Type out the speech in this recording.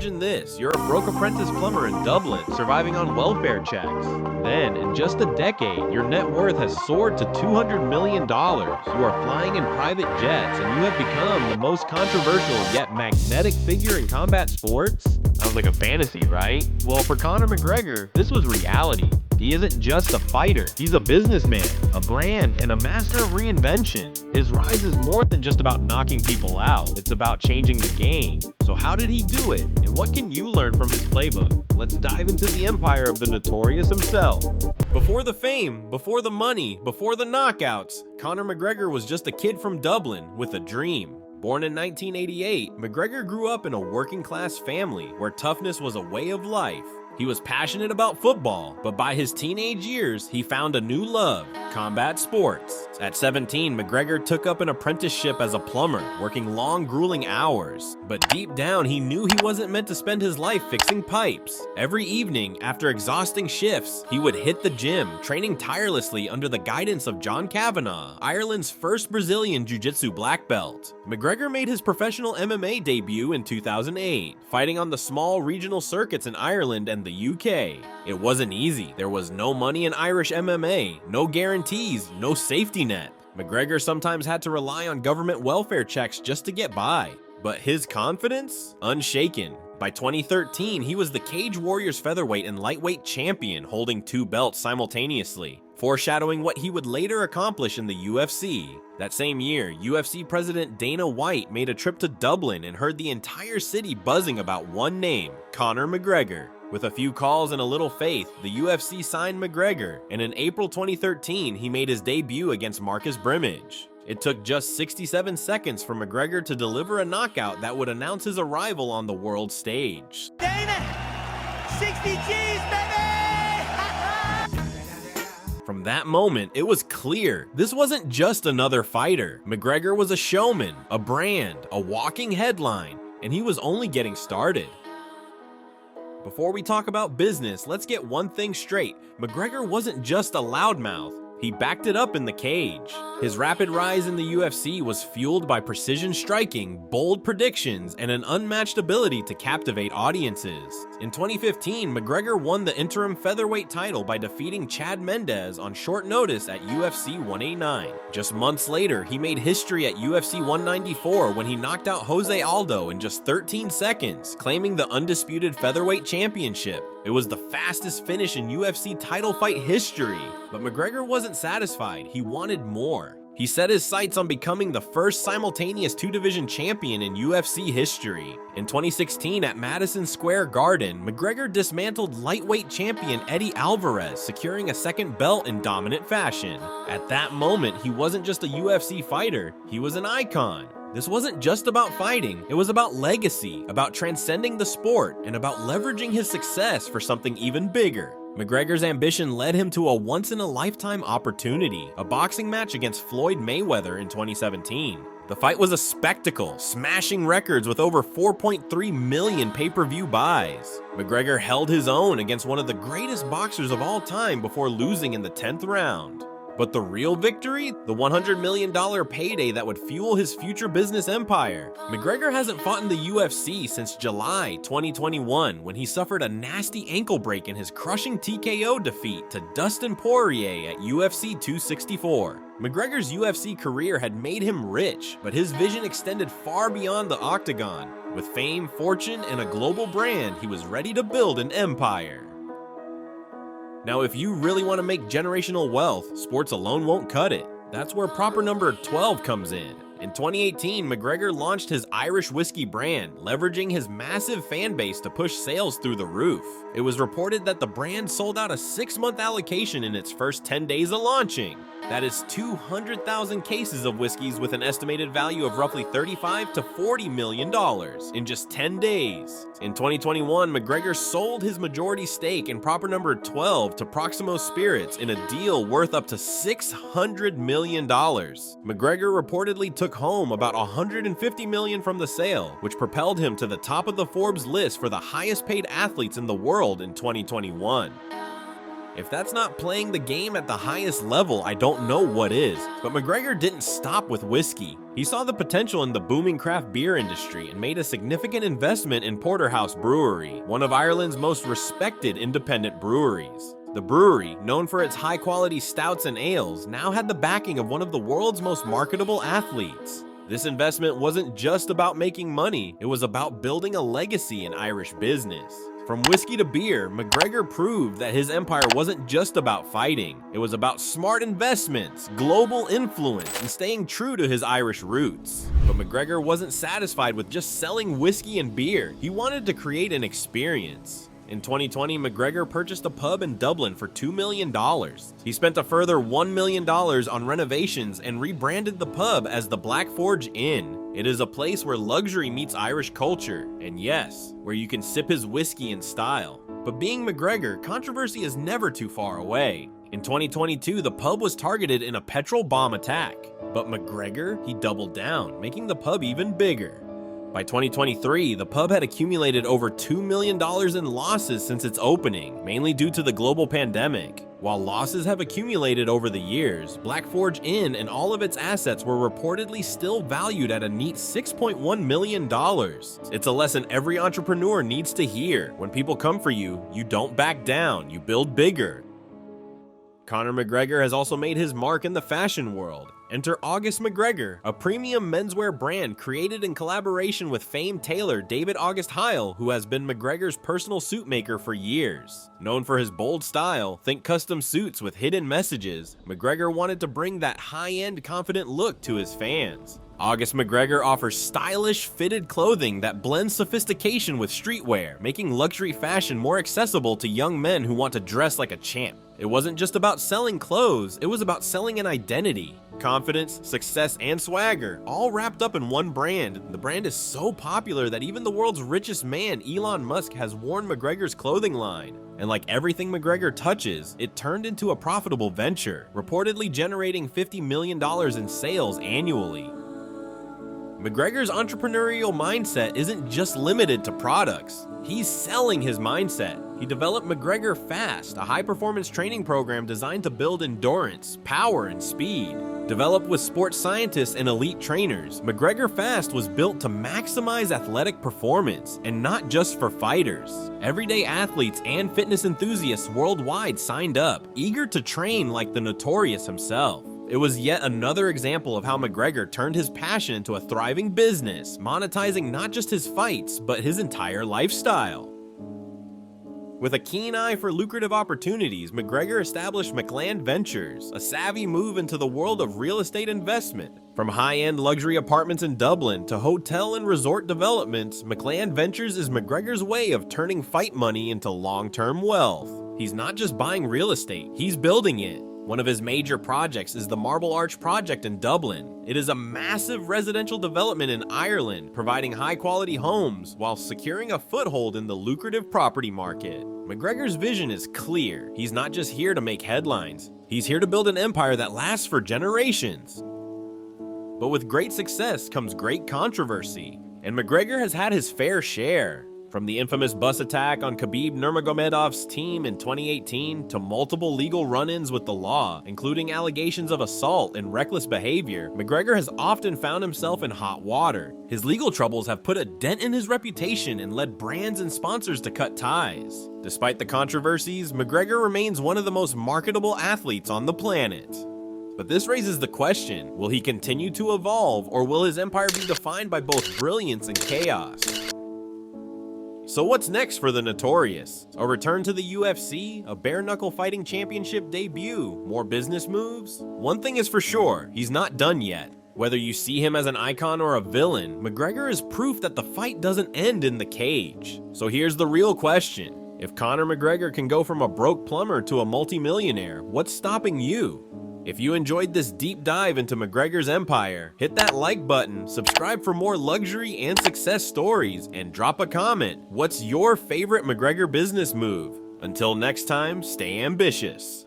Imagine this, you're a broke apprentice plumber in Dublin, surviving on welfare checks. Then, in just a decade, your net worth has soared to $200 million. You are flying in private jets, and you have become the most controversial yet magnetic figure in combat sports? Sounds like a fantasy, right? Well, for Conor McGregor, this was reality. He isn't just a fighter, he's a businessman, a brand, and a master of reinvention. His rise is more than just about knocking people out, it's about changing the game. So how did he do it, and what can you learn from his playbook? Let's dive into the empire of the Notorious himself. Before the fame, before the money, before the knockouts, Conor McGregor was just a kid from Dublin with a dream. Born in 1988, McGregor grew up in a working-class family where toughness was a way of life. He was passionate about football, but by his teenage years, he found a new love: combat sports. At 17, McGregor took up an apprenticeship as a plumber, working long, grueling hours. But deep down, he knew he wasn't meant to spend his life fixing pipes. Every evening, after exhausting shifts, he would hit the gym, training tirelessly under the guidance of John Kavanagh, Ireland's first Brazilian Jiu-Jitsu black belt. McGregor made his professional MMA debut in 2008, fighting on the small regional circuits in Ireland and the UK. It wasn't easy. There was no money in Irish MMA, no guarantees, no safety net. McGregor sometimes had to rely on government welfare checks just to get by. But his confidence? Unshaken. By 2013, he was the Cage Warriors featherweight and lightweight champion, holding 2 belts simultaneously, foreshadowing what he would later accomplish in the UFC. That same year, UFC President Dana White made a trip to Dublin and heard the entire city buzzing about one name: Conor McGregor. With a few calls and a little faith, the UFC signed McGregor, and in April 2013, he made his debut against Marcus Brimage. It took just 67 seconds for McGregor to deliver a knockout that would announce his arrival on the world stage. Dana, 60 G's, baby! From that moment, it was clear this wasn't just another fighter. McGregor was a showman, a brand, a walking headline, and he was only getting started. Before we talk about business, let's get one thing straight. McGregor wasn't just a loudmouth. He backed it up in the cage. His rapid rise in the UFC was fueled by precision striking, bold predictions, and an unmatched ability to captivate audiences. In 2015, McGregor won the interim featherweight title by defeating Chad Mendes on short notice at UFC 189. Just months later, he made history at UFC 194 when he knocked out Jose Aldo in just 13 seconds, claiming the undisputed featherweight championship. It was the fastest finish in UFC title fight history. But McGregor wasn't satisfied, he wanted more. He set his sights on becoming the first simultaneous 2-division champion in UFC history. In 2016 at Madison Square Garden, McGregor dismantled lightweight champion Eddie Alvarez, securing a second belt in dominant fashion. At that moment, he wasn't just a UFC fighter, he was an icon. This wasn't just about fighting, it was about legacy, about transcending the sport, and about leveraging his success for something even bigger. McGregor's ambition led him to a once-in-a-lifetime opportunity, a boxing match against Floyd Mayweather in 2017. The fight was a spectacle, smashing records with over 4.3 million pay-per-view buys. McGregor held his own against one of the greatest boxers of all time before losing in the 10th round. But the real victory? The $100 million payday that would fuel his future business empire. McGregor hasn't fought in the UFC since July 2021, when he suffered a nasty ankle break in his crushing TKO defeat to Dustin Poirier at UFC 264. McGregor's UFC career had made him rich, but his vision extended far beyond the octagon. With fame, fortune, and a global brand, he was ready to build an empire. Now, if you really want to make generational wealth, sports alone won't cut it. That's where proper number 12 comes in. In 2018, McGregor launched his Irish whiskey brand, leveraging his massive fan base to push sales through the roof. It was reported that the brand sold out a 6-month allocation in its first 10 days of launching. That is 200,000 cases of whiskeys with an estimated value of roughly $35 to $40 million in just 10 days. In 2021, McGregor sold his majority stake in proper number 12 to Proximo Spirits in a deal worth up to $600 million. McGregor reportedly took home about $150 million from the sale, which propelled him to the top of the Forbes list for the highest paid athletes in the world in 2021. If that's not playing the game at the highest level, I don't know what is. But McGregor didn't stop with whiskey. He saw the potential in the booming craft beer industry and made a significant investment in Porterhouse Brewery, one of Ireland's most respected independent breweries. The brewery, known for its high-quality stouts and ales, now had the backing of one of the world's most marketable athletes. This investment wasn't just about making money, it was about building a legacy in Irish business. From whiskey to beer, McGregor proved that his empire wasn't just about fighting. It was about smart investments, global influence, and staying true to his Irish roots. But McGregor wasn't satisfied with just selling whiskey and beer. He wanted to create an experience. In 2020, McGregor purchased a pub in Dublin for $2 million. He spent a further $1 million on renovations and rebranded the pub as the Black Forge Inn. It is a place where luxury meets Irish culture, and yes, where you can sip his whiskey in style. But being McGregor, controversy is never too far away. In 2022, the pub was targeted in a petrol bomb attack. But McGregor, he doubled down, making the pub even bigger. By 2023, the pub had accumulated over $2 million in losses since its opening, mainly due to the global pandemic. While losses have accumulated over the years, Black Forge Inn and all of its assets were reportedly still valued at a neat $6.1 million. It's a lesson every entrepreneur needs to hear. When people come for you, you don't back down, you build bigger. Conor McGregor has also made his mark in the fashion world. Enter August McGregor, a premium menswear brand created in collaboration with famed tailor David August Heil, who has been McGregor's personal suit maker for years. Known for his bold style, think custom suits with hidden messages, McGregor wanted to bring that high-end confident look to his fans. August McGregor offers stylish, fitted clothing that blends sophistication with streetwear, making luxury fashion more accessible to young men who want to dress like a champ. It wasn't just about selling clothes, it was about selling an identity. Confidence, success, and swagger, all wrapped up in one brand. The brand is so popular that even the world's richest man, Elon Musk, has worn McGregor's clothing line. And like everything McGregor touches, it turned into a profitable venture, reportedly generating $50 million in sales annually. McGregor's entrepreneurial mindset isn't just limited to products. He's selling his mindset. He developed McGregor Fast, a high-performance training program designed to build endurance, power, and speed. Developed with sports scientists and elite trainers, McGregor Fast was built to maximize athletic performance, and not just for fighters. Everyday athletes and fitness enthusiasts worldwide signed up, eager to train like the Notorious himself. It was yet another example of how McGregor turned his passion into a thriving business, monetizing not just his fights, but his entire lifestyle. With a keen eye for lucrative opportunities, McGregor established Mlan Ventures, a savvy move into the world of real estate investment. From high-end luxury apartments in Dublin to hotel and resort developments, Mlan Ventures is McGregor's way of turning fight money into long-term wealth. He's not just buying real estate, he's building it. One of his major projects is the Marble Arch project in Dublin. It is a massive residential development in Ireland, providing high-quality homes while securing a foothold in the lucrative property market. McGregor's vision is clear. He's not just here to make headlines. He's here to build an empire that lasts for generations. But with great success comes great controversy, and McGregor has had his fair share. From the infamous bus attack on Khabib Nurmagomedov's team in 2018 to multiple legal run-ins with the law, including allegations of assault and reckless behavior, McGregor has often found himself in hot water. His legal troubles have put a dent in his reputation and led brands and sponsors to cut ties. Despite the controversies, McGregor remains one of the most marketable athletes on the planet. But this raises the question, will he continue to evolve, or will his empire be defined by both brilliance and chaos? So what's next for the Notorious? A return to the UFC? A bare-knuckle fighting championship debut? More business moves? One thing is for sure, he's not done yet. Whether you see him as an icon or a villain, McGregor is proof that the fight doesn't end in the cage. So here's the real question. If Conor McGregor can go from a broke plumber to a multimillionaire, what's stopping you? If you enjoyed this deep dive into McGregor's empire, hit that like button, subscribe for more luxury and success stories, and drop a comment. What's your favorite McGregor business move? Until next time, stay ambitious.